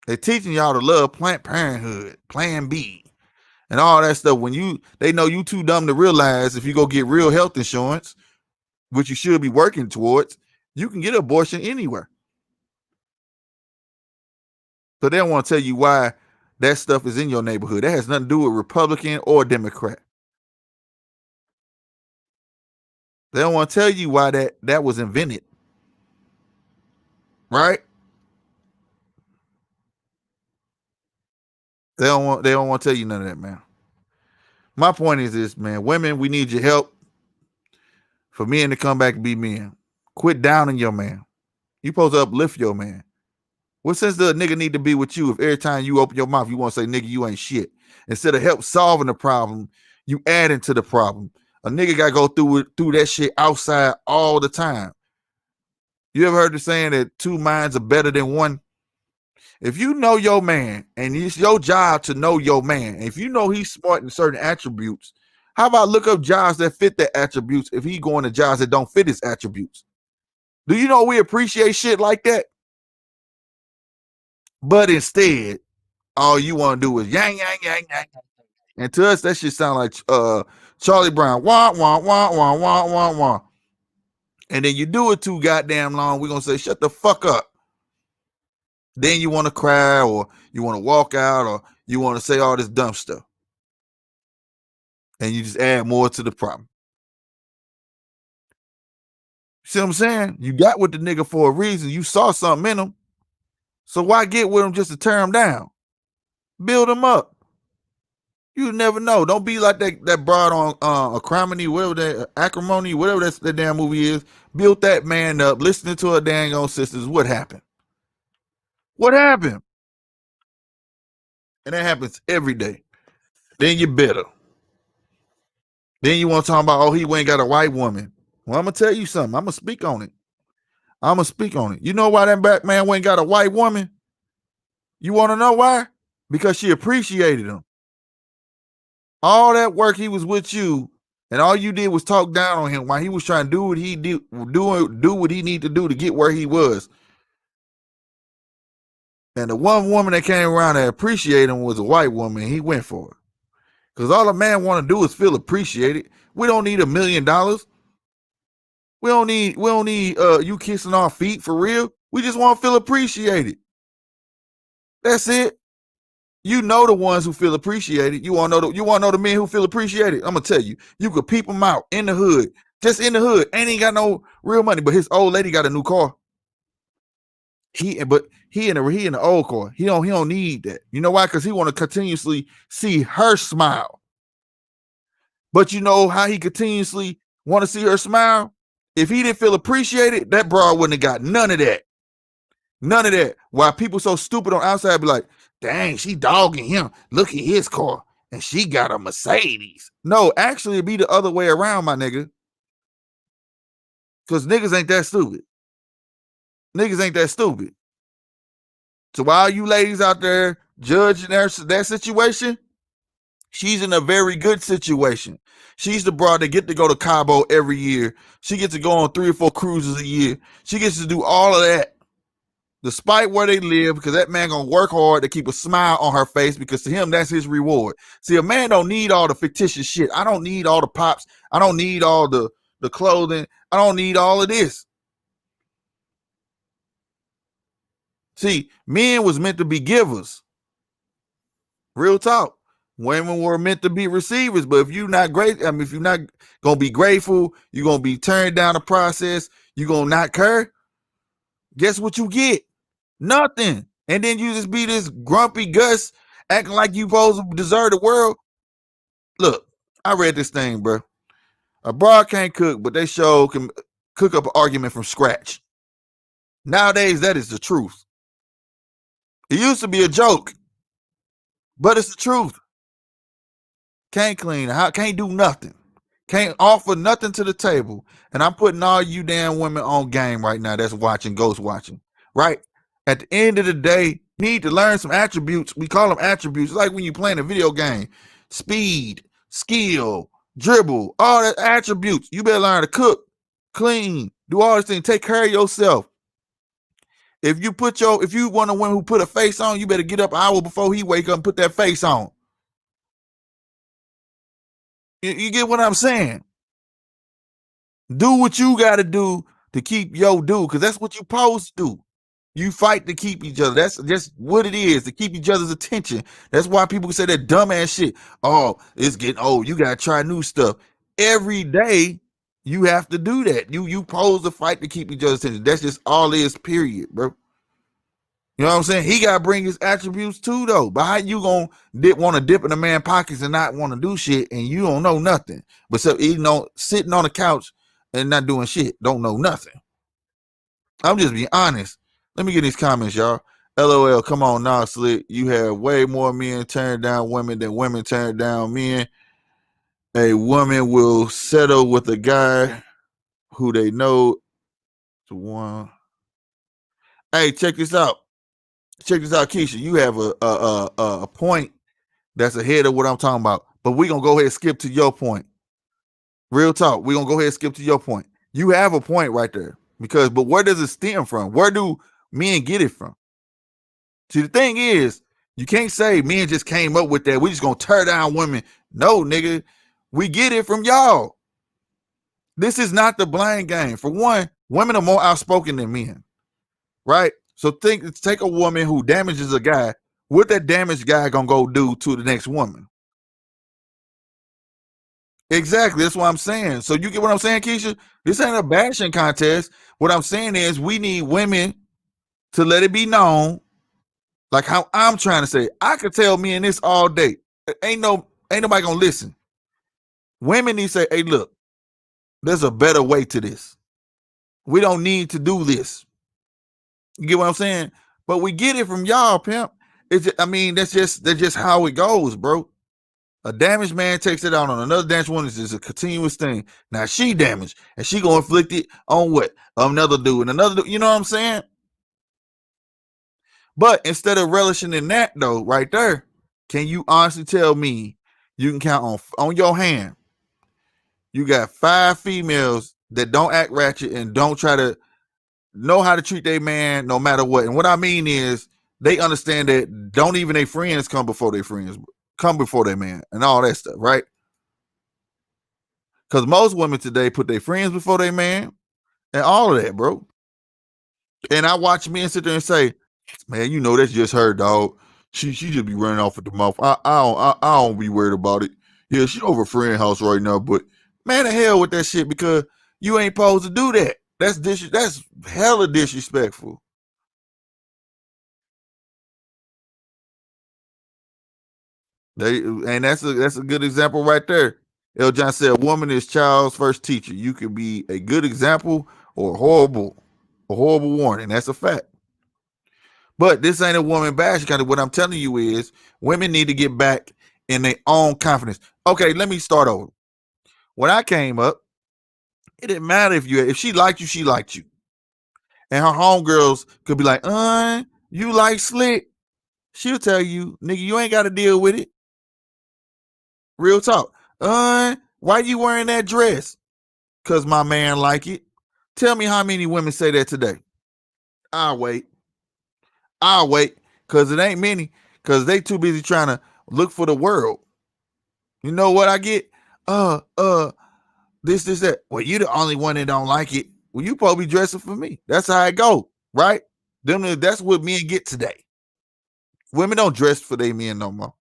They teaching y'all to love Planned Parenthood, Plan B, and all that stuff. When they know you too dumb to realize if you go get real health insurance, which you should be working towards, you can get an abortion anywhere. So they don't want to tell you why that stuff is in your neighborhood. That has nothing to do with Republican or Democrat. They don't want to tell you why that was invented. Right? They don't want to tell you none of that, man. My point is this, man. Women, we need your help. For men to come back and be men. Quit downing your man. You supposed to uplift your man. What sense does a nigga need to be with you if every time you open your mouth, you want to say, nigga, you ain't shit? Instead of help solving the problem, you add into the problem. A nigga got to go through that shit outside all the time. You ever heard the saying that two minds are better than one? If you know your man, and it's your job to know your man, if you know he's smart in certain attributes, how about look up jobs that fit the attributes if he going to jobs that don't fit his attributes? Do you know we appreciate shit like that? But instead, all you want to do is yang, yang, yang, yang. And to us, that shit sound like Charlie Brown. Wah, wah, wah, wah, wah, wah, wah. And then you do it too goddamn long, we're going to say, shut the fuck up. Then you want to cry or you want to walk out or you want to say all this dumb stuff. And you just add more to the problem. See what I'm saying? You got with the nigga for a reason. You saw something in him. So why get with him just to tear him down? Build him up. You never know. Don't be like that broad on Acrimony, whatever that Acrimony, whatever that damn movie is. Build that man up, listening to her dang own sisters. What happened? What happened? And that happens every day. Then you're bitter. Then you want to talk about, oh, he ain't got a white woman. Well, I'm gonna tell you something. I'm gonna speak on it. You know why that black man ain't got a white woman? You want to know why? Because she appreciated him. All that work he was with you, and all you did was talk down on him while he was trying to do what he do what he needed to do to get where he was. And the one woman that came around and appreciated him was a white woman, and he went for it. Because all a man want to do is feel appreciated. We don't need $1 million. We don't need you kissing our feet for real. We just want to feel appreciated. That's it. You know the ones who feel appreciated. You want to know the men who feel appreciated. I'm gonna tell you. You could peep them out in the hood, just in the hood. Ain't got no real money, but his old lady got a new car. He in the old car. He don't need that. You know why? Because he want to continuously see her smile. But you know how he continuously want to see her smile? If he didn't feel appreciated, that broad wouldn't have got none of that. None of that. Why people so stupid on outside be like, dang, she dogging him. Look at his car. And she got a Mercedes. No, actually, it'd be the other way around, my nigga. Because niggas ain't that stupid. Niggas ain't that stupid. So while you ladies out there judging that situation, she's in a very good situation. She's the broad that get to go to Cabo every year. She gets to go on 3 or 4 cruises a year. She gets to do all of that. Despite where they live, because that man gonna work hard to keep a smile on her face, because to him, that's his reward. See, a man don't need all the fictitious shit. I don't need all the pops. I don't need all the clothing. I don't need all of this. See, men was meant to be givers. Real talk. Women were meant to be receivers, but if you're not great, if you're not gonna be grateful, you're gonna be turned down the process, you're gonna not care. Guess what you get? Nothing. And then you just be this grumpy Gus acting like you supposed to deserve the world. Look, I read this thing, bro. A broad can't cook, but they show can cook up an argument from scratch. Nowadays, that is the truth. It used to be a joke, but it's the truth. can't clean, can't do nothing, can't offer nothing to the table. And I'm putting all you damn women on game right now that's watching, ghost watching, right? At the end of the day, you need to learn some attributes. We call them attributes. It's like when you playing a video game, speed, skill, dribble, all that attributes. You better learn to cook, clean, do all these things, take care of yourself. If you want a woman who put a face on, you better get up an hour before he wake up and put that face on. You get what I'm saying? Do what you got to do to keep your dude, because that's what you supposed to do. You fight to keep each other. That's just what it is, to keep each other's attention. That's why people say that dumbass shit. Oh, it's getting old. You got to try new stuff. Every day, you have to do that. You pose to fight to keep each other's attention. That's just all it is, period, bro. You know what I'm saying? He got to bring his attributes too, though. But how you going to want to dip in a man's pockets and not want to do shit, and you don't know nothing? But so, sitting on the couch and not doing shit, don't know nothing. I'm just being honest. Let me get these comments, y'all. LOL, come on now, Slick. You have way more men turn down women than women turn down men. A woman will settle with a guy who they know to one. Hey, check this out. Check this out, Keisha. You have a point that's ahead of what I'm talking about. But we're going to go ahead and skip to your point. Real talk. We're going to go ahead and skip to your point. You have a point right there. But where does it stem from? Where do men get it from? See, the thing is, you can't say men just came up with that. We just going to tear down women. No, nigga. We get it from y'all. This is not the blame game. For one, women are more outspoken than men. Right? So take a woman who damages a guy. What that damaged guy gonna go do to the next woman? Exactly. That's what I'm saying. So you get what I'm saying, Keisha? This ain't a bashing contest. What I'm saying is we need women to let it be known, like how I'm trying to say. I could tell men this all day. Ain't nobody gonna listen. Women need to say, hey, look, there's a better way to this. We don't need to do this. You get what I'm saying? But we get it from y'all, pimp. That's just how it goes, bro. A damaged man takes it out on another damaged woman. Is a continuous thing. Now she damaged, and she gonna inflict it on what? Another dude and another dude. You know what I'm saying? But instead of relishing in that, though, right there, can you honestly tell me you can count on your hand? You got 5 females that don't act ratchet and don't try to know how to treat their man no matter what. And what I mean is they understand that don't even their friends come before their man and all that stuff, right? Because most women today put their friends before their man and all of that, bro. And I watch men sit there and say, man, you know that's just her, dog. She just be running off at the mouth. I don't be worried about it. Yeah, she over a friend house right now, but man, the hell with that shit, because you ain't supposed to do that. That's hella disrespectful. And that's a good example right there. L. John said, a woman is child's first teacher. You can be a good example or a horrible warning. That's a fact. But this ain't a woman bash. Kind of what I'm telling you is women need to get back in their own confidence. Okay, let me start over. When I came up, it didn't matter if she liked you, she liked you. And her homegirls could be like, you like Slick. She'll tell you, nigga, you ain't got to deal with it. Real talk. Why you wearing that dress? Because my man like it. Tell me how many women say that today. I'll wait. Because it ain't many. Because they too busy trying to look for the world. You know what I get? This, that. Well, you the only one that don't like it. Well, you probably dressing for me. That's how it go, right? That's what men get today. Women don't dress for their men no more.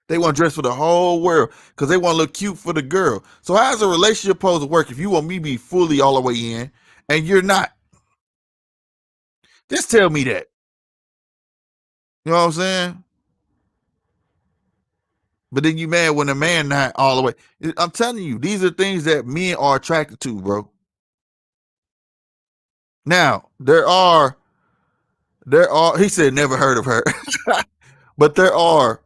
They want to dress for the whole world because they want to look cute for the girl. So how's a relationship supposed to work if you want me to be fully all the way in and you're not? Just tell me that. You know what I'm saying? But then you mad when a man not all the way. I'm telling you, these are things that men are attracted to, bro. Now, there are, he said never heard of her. But there are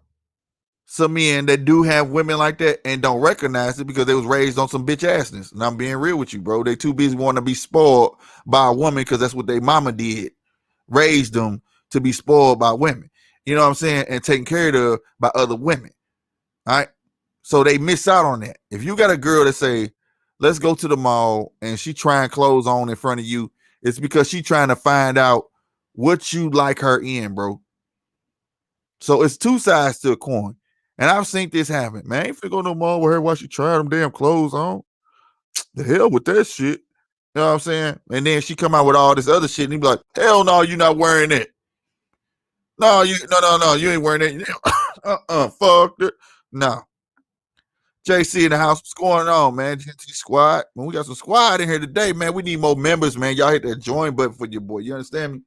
some men that do have women like that and don't recognize it because they was raised on some bitch assness. And I'm being real with you, bro. They too busy wanting to be spoiled by a woman because that's what their mama did. Raised them to be spoiled by women. You know what I'm saying? And taken care of by other women. All right. So they miss out on that. If you got a girl that say, let's go to the mall, and she trying clothes on in front of you, it's because she trying to find out what you like her in, bro. So it's two sides to a coin. And I've seen this happen. Man, I ain't finna go no mall with her while she try them damn clothes on. The hell with that shit. You know what I'm saying? And then she come out with all this other shit and he be like, hell no, you not wearing it. No, you ain't wearing it. Fuck it. No. JC in the house. What's going on, man? GT squad. Man, we got some squad in here today, man. We need more members, man. Y'all hit that join button for your boy. You understand me?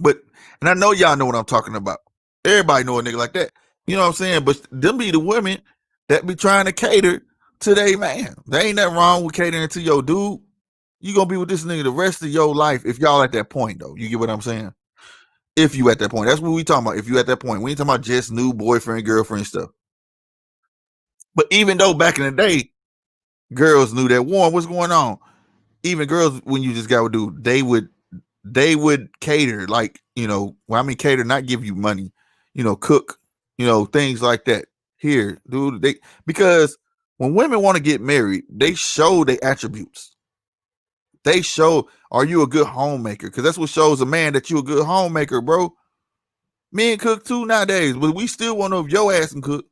But, and I know y'all know what I'm talking about. Everybody know a nigga like that. You know what I'm saying? But them be the women that be trying to cater to their man. There ain't nothing wrong with catering to your dude. You gonna be with this nigga the rest of your life if y'all at that point, though. You get what I'm saying? If you at that point. That's what we talking about. If you at that point. We ain't talking about just new boyfriend, girlfriend stuff. But even though back in the day, girls knew that warm, what's going on? Even girls, when you just got with dude, they would cater, like, you know, well, I mean cater, not give you money, you know, cook, you know, things like that. Here, dude, because when women want to get married, they show their attributes. They show, are you a good homemaker? Because that's what shows a man that you a good homemaker, bro. Men cook too nowadays, but we still want to know if your ass can cook.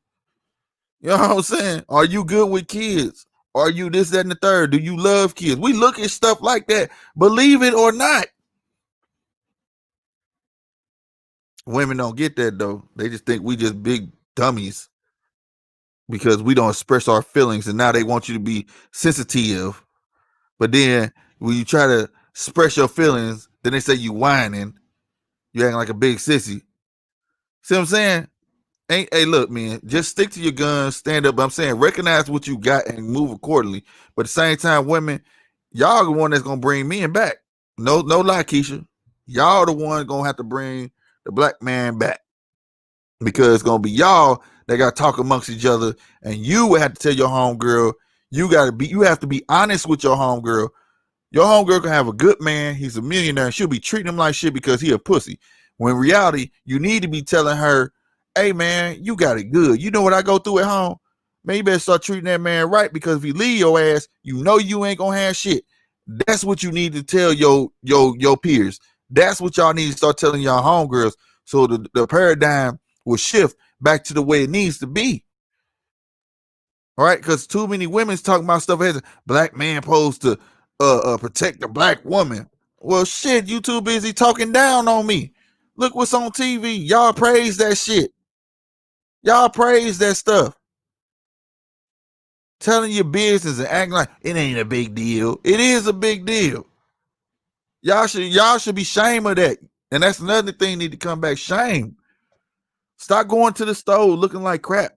You know what I'm saying? Are you good with kids? Are you this, that, and the third? Do you love kids? We look at stuff like that, believe it or not. Women don't get that, though. They just think we just big dummies because we don't express our feelings, and now they want you to be sensitive. But then when you try to express your feelings, then they say you whining. You acting like a big sissy. See what I'm saying? Hey, look, man, just stick to your guns, stand up. But I'm saying recognize what you got and move accordingly. But at the same time, women, y'all the one that's gonna bring men back. No lie, Keisha. Y'all the one gonna have to bring the black man back. Because it's gonna be y'all that gotta talk amongst each other, and you would have to tell your homegirl, you have to be honest with your homegirl. Your homegirl can have a good man, he's a millionaire, and she'll be treating him like shit because he a pussy. When in reality, you need to be telling her, hey man, you got it good. You know what I go through at home? Man, you better start treating that man right, because if he leave your ass, you know you ain't gonna have shit. That's what you need to tell your peers. That's what y'all need to start telling y'all homegirls, so the paradigm will shift back to the way it needs to be. All right, because too many women's talking about stuff as a black man supposed to protect the black woman. Well, shit, you too busy talking down on me. Look what's on TV. Y'all praise that shit. Y'all praise that stuff. Telling your business and acting like it ain't a big deal. It is a big deal. Y'all should be ashamed of that. And that's another thing need to come back. Shame. Stop going to the store looking like crap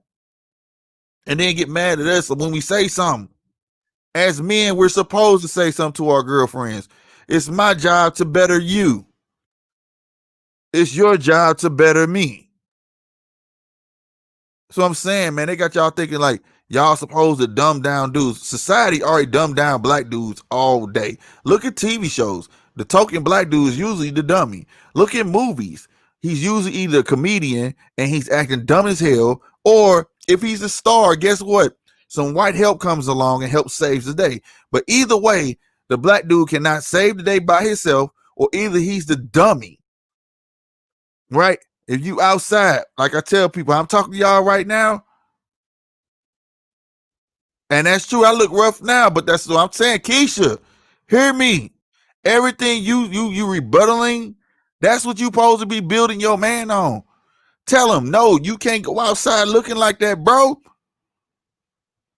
and then get mad at us when we say something. As men, we're supposed to say something to our girlfriends. It's my job to better you. It's your job to better me. So I'm saying, man, they got y'all thinking like y'all supposed to dumb down dudes. Society already dumbed down black dudes all day. Look at TV shows. The token black dude is usually the dummy. Look at movies. He's usually either a comedian and he's acting dumb as hell, or if he's a star, guess what? Some white help comes along and helps saves the day. But either way, the black dude cannot save the day by himself, or either he's the dummy. Right? If you outside, like I tell people, I'm talking to y'all right now. And that's true. I look rough now, but that's what I'm saying. Keisha, hear me. Everything you rebuttaling, that's what you supposed to be building your man on. Tell him, no, you can't go outside looking like that, bro.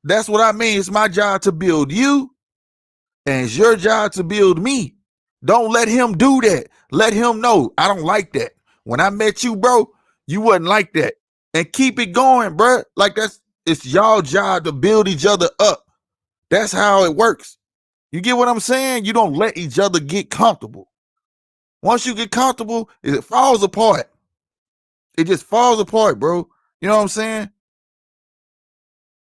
That's what I mean. It's my job to build you, and it's your job to build me. Don't let him do that. Let him know I don't like that. When I met you, bro, you wasn't like that. And keep it going, bro. Like it's y'all job to build each other up. That's how it works. You get what I'm saying? You don't let each other get comfortable. Once you get comfortable, it falls apart. It just falls apart, bro. You know what I'm saying?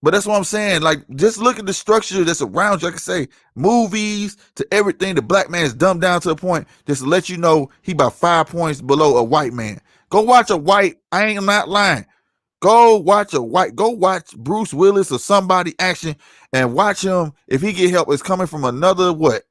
But that's what I'm saying. Like, just look at the structure that's around you. Like I say, movies to everything. The black man is dumbed down to a point just to let you know he about 5 points below a white man. Go watch a white. I ain't not lying. Go watch Bruce Willis or somebody action and watch him. If he get help, it's coming from another what?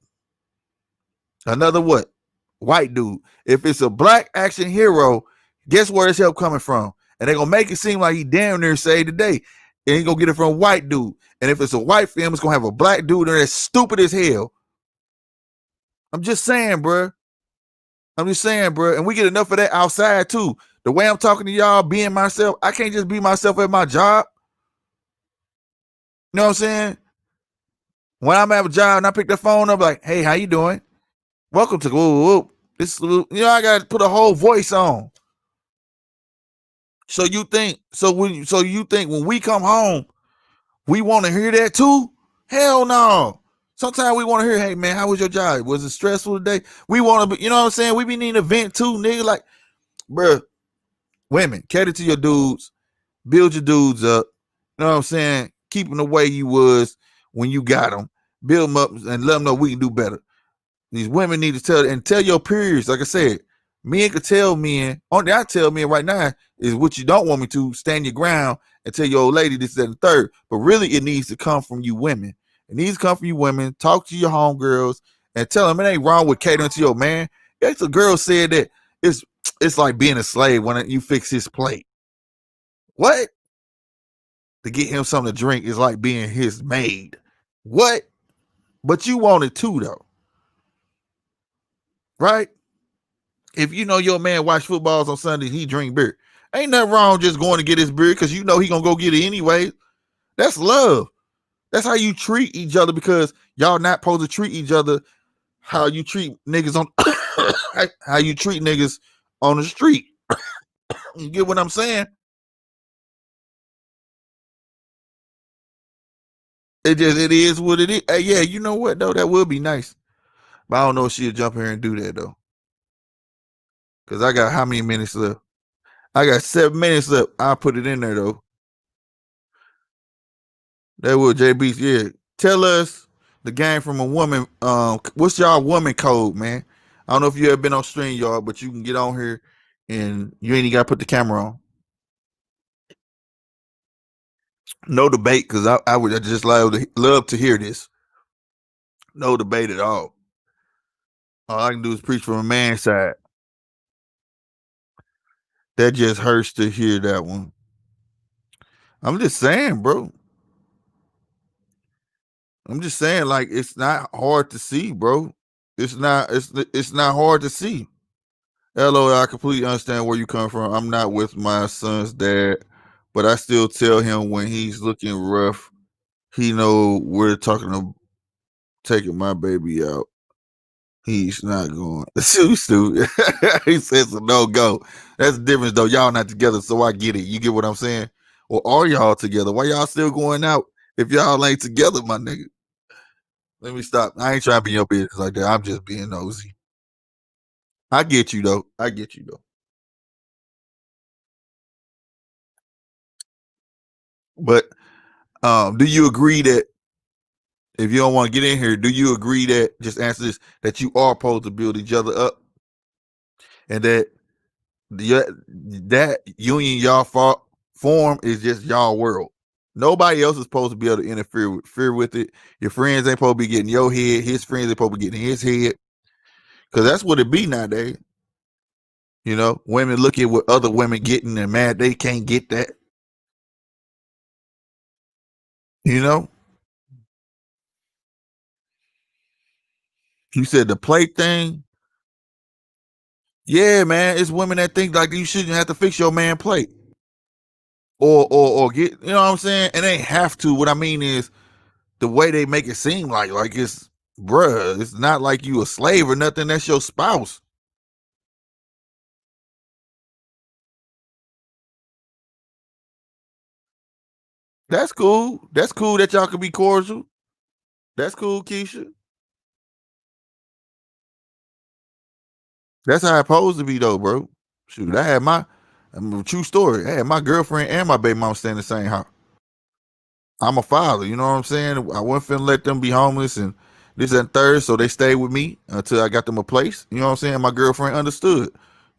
Another what? White dude. If it's a black action hero, guess where his help coming from? And they're gonna make it seem like he damn near saved the day. And he gonna get it from a white dude. And if it's a white film, it's gonna have a black dude there that's stupid as hell. I'm just saying, bro. And we get enough of that outside too. The way I'm talking to y'all, being myself, I can't just be myself at my job. You know what I'm saying? When I'm at a job and I pick the phone up, like, hey, how you doing? Welcome to whoop. This, I gotta put a whole voice on. So you think when we come home, we want to hear that too? Hell no. Sometimes we want to hear, hey man, how was your job? Was it stressful today? We want to be, you know what I'm saying? We be needing to vent too, nigga. Like, bruh, women, cater to your dudes, build your dudes up. You know what I'm saying? Keep them the way you was when you got them. Build them up and let them know we can do better. These women need to tell your peers, like I said, men could tell men, only I tell men right now is what you don't want me to, stand your ground and tell your old lady this, that, and the third. But really, it needs to come from you women. It needs to come from you women. Talk to your homegirls and tell them it ain't wrong with catering to your man. If the girl said that it's like being a slave when you fix his plate. What? To get him something to drink is like being his maid. What? But you want it too, though. Right? If you know your man watch footballs on Sunday, he drink beer. Ain't nothing wrong just going to get his beer because you know he gonna go get it anyway. That's love. That's how you treat each other because y'all not supposed to treat each other how you treat niggas on how you treat niggas on the street. You get what I'm saying? It is what it is. Hey, yeah, you know what though? That would be nice. But I don't know if she'll jump here and do that though. Cause I got how many minutes left? I got 7 minutes left. I'll put it in there though. That would JB. Yeah. Tell us the game from a woman. What's y'all woman code, man? I don't know if you ever been on StreamYard, but you can get on here and you ain't even gotta put the camera on. No debate, because I would just love to hear this. No debate at all. All I can do is preach from a man's side. That just hurts to hear that one. I'm just saying, bro. I'm just saying, like, it's not hard to see, bro. It's not hard to see. Hello, I completely understand where you come from. I'm not with my son's dad, but I still tell him when he's looking rough, he know we're talking about taking my baby out. He's not going. Stupid. He says a no go. That's the difference, though. Y'all not together, so I get it. You get what I'm saying? Or are y'all together? Why y'all still going out if y'all ain't together, my nigga? Let me stop. I ain't trying to be in your business like that. I'm just being nosy. I get you though. But do you agree that if you don't want to get in here, do you agree that just answer this that you are supposed to build each other up and that that union y'all form is just y'all world? Nobody else is supposed to be able to interfere with it. Your friends ain't supposed to be getting your head. His friends ain't supposed to be getting his head. Because that's what it be nowadays. You know, women look at what other women getting and mad they can't get that. You know, you said the plate thing. Yeah, man, it's women that think like you shouldn't have to fix your man plate or get. You know what I'm saying? And they have to. What I mean is the way they make it seem like it's bruh. It's not like you a slave or nothing. That's your spouse. That's cool. That's cool that y'all can be cordial. That's cool, Keisha. That's how it's supposed to be though, bro. Shoot, I had my I mean, true story. Hey, my girlfriend and my baby mom stay in the same house. I'm a father, you know what I'm saying? I wasn't finna let them be homeless and this and third, so they stayed with me until I got them a place. You know what I'm saying? My girlfriend understood.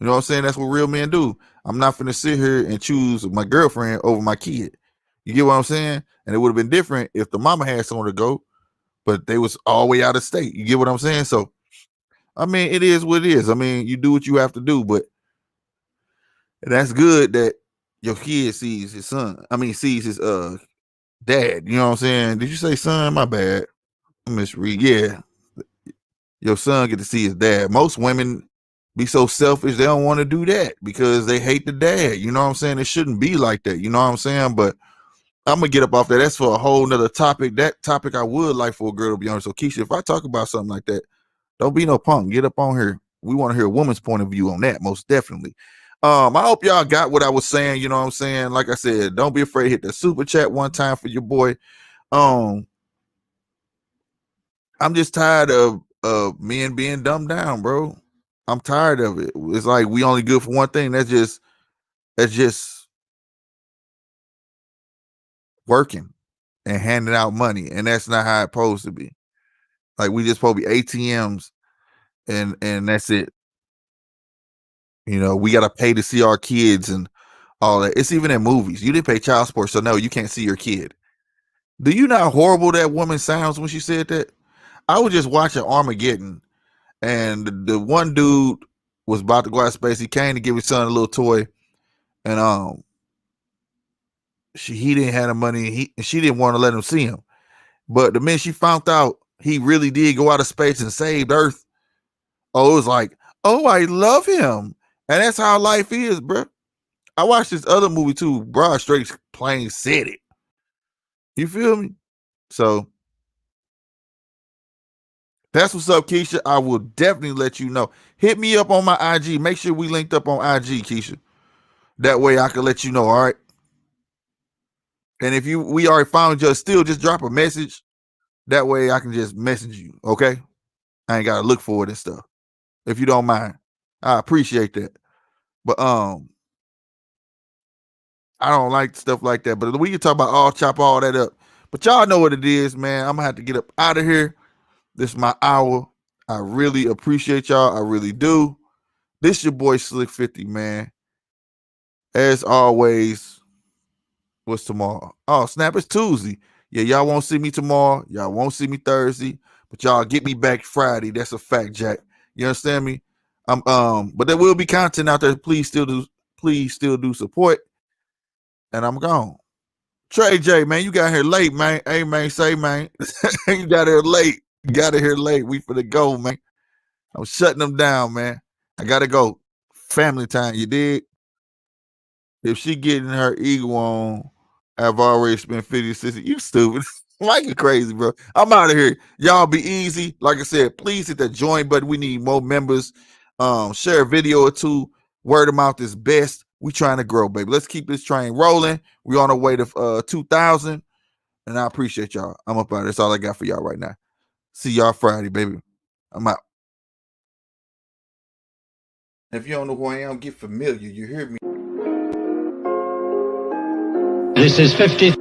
You know what I'm saying? That's what real men do. I'm not finna sit here and choose my girlfriend over my kid. You get what I'm saying? And it would have been different if the mama had somewhere to go, but they was all the way out of state. You get what I'm saying? So, I mean, it is what it is. I mean, you do what you have to do, but that's good that your kid sees his son. I mean, sees his dad. You know what I'm saying? Did you say son? My bad. I misread. Yeah, your son get to see his dad. Most women be so selfish they don't want to do that because they hate the dad. You know what I'm saying? It shouldn't be like that. You know what I'm saying? But I'm gonna get up off that. That's for a whole nother topic. That topic I would like for a girl to be on. So Keisha, if I talk about something like that, don't be no punk. Get up on here. We want to hear a woman's point of view on that, most definitely. I hope y'all got what I was saying. You know what I'm saying? Like I said, don't be afraid to hit the super chat one time for your boy. I'm just tired of men being dumbed down, bro. I'm tired of it. It's like we only good for one thing. That's just working and handing out money, and that's not how it's supposed to be. Like we just supposed to be ATMs, and that's it. You know, we gotta pay to see our kids and all that. It's even in movies. You didn't pay child support, so no, you can't see your kid. Do you know how horrible that woman sounds when she said that? I was just watching Armageddon, and the one dude was about to go out of space. He came to give his son a little toy, and he didn't have the money. She didn't want to let him see him. But the minute she found out he really did go out of space and saved Earth, oh, it was like, oh, I love him, and that's how life is, bro. I watched this other movie too. Broad Straight plain said it. You feel me? So that's what's up, Keisha. I will definitely let you know. Hit me up on my IG. Make sure we linked up on IG, Keisha. That way I can let you know. All right. And if we already found you, still just drop a message. That way I can just message you. Okay. I ain't gotta look for it and stuff. If you don't mind, I appreciate that. But I don't like stuff like that. But we can talk about chop all that up. But y'all know what it is, man. I'm gonna have to get up out of here. This is my hour. I really appreciate y'all. I really do. This your boy Slick 50, man. As always, what's tomorrow? Oh, snap, it's Tuesday. Yeah, y'all won't see me tomorrow. Y'all won't see me Thursday. But y'all get me back Friday. That's a fact, Jack. You understand me? But there will be content out there. Please still do support. And I'm gone. Trey J, man, you got here late, man. Hey, man, say, man. You got here late. You got here late. We for the go, man. I'm shutting them down, man. I gotta go. Family time, you dig? If she getting her ego on, I've already spent 50, 60. You stupid. Mike is crazy, bro. I'm out of here. Y'all be easy. Like I said, please hit that join button. We need more members. Share a video or two. Word of mouth is best. We trying to grow, baby. Let's keep this train rolling. We on our way to 2,000. And I appreciate y'all. I'm up out. That's all I got for y'all right now. See y'all Friday, baby. I'm out. If you don't know who I am, get familiar. You hear me? This is 50.